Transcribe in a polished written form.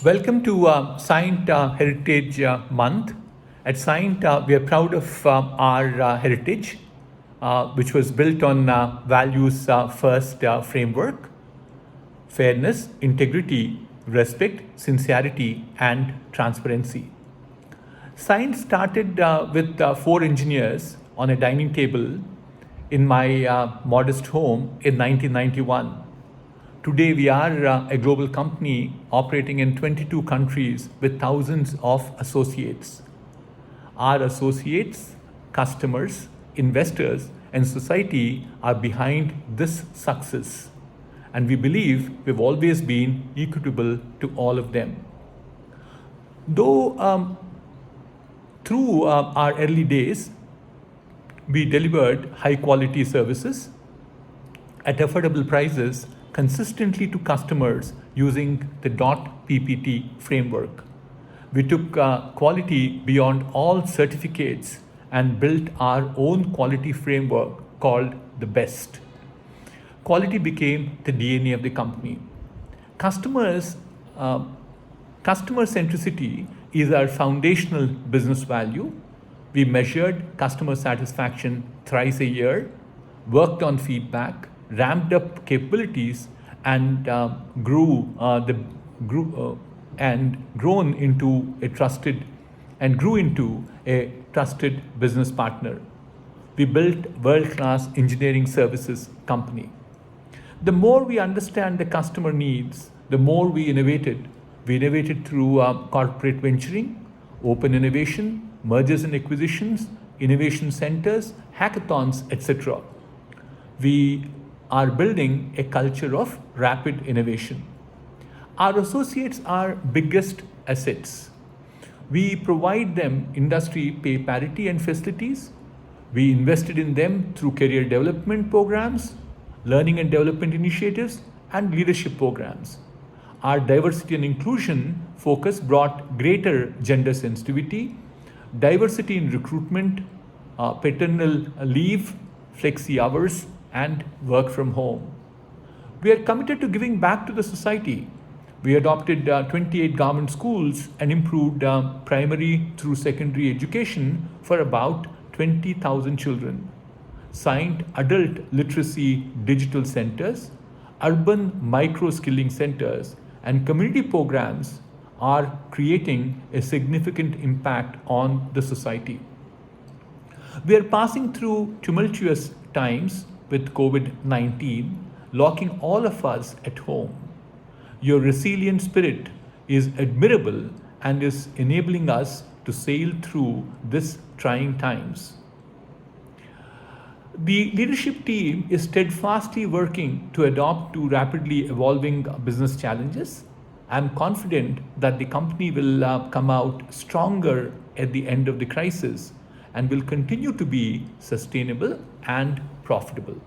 Welcome to Scient Heritage Month. At Scient, we are proud of our heritage, which was built on values first framework: fairness, integrity, respect, sincerity, and transparency. Scient started with four engineers on a dining table in my modest home in 1991. Today, we are a global company operating in 22 countries with thousands of associates. Our associates, customers, investors, and society are behind this success. And we believe we've always been equitable to all of them. Though through our early days, we delivered high quality services at affordable prices consistently to customers using the .ppt framework. We took quality beyond all certificates and built our own quality framework called the BEST. Quality became the DNA of the company. Customers, uh, Customer centricity is our foundational business value. We measured customer satisfaction thrice a year, worked on feedback, ramped up capabilities, and grown into a trusted business partner. We built world-class engineering services company. The more we understand the customer needs, the more we innovated. We innovated through corporate venturing, open innovation, mergers and acquisitions, innovation centers, hackathons, etc. We are building a culture of rapid innovation. Our associates are biggest assets. We provide them industry pay parity and facilities. We invested in them through career development programs, learning and development initiatives, and leadership programs. Our diversity and inclusion focus brought greater gender sensitivity, diversity in recruitment, paternal leave, flexi hours, and work from home. We are committed to giving back to the society. We adopted 28 government schools and improved primary through secondary education for about 20,000 children. Signed adult literacy digital centers, urban micro skilling centers, and community programs are creating a significant impact on the society. We are passing through tumultuous times with COVID 19, locking all of us at home. Your resilient spirit is admirable and is enabling us to sail through these trying times. The leadership team is steadfastly working to adapt to rapidly evolving business challenges. I'm confident that the company will come out stronger at the end of the crisis and will continue to be sustainable and profitable.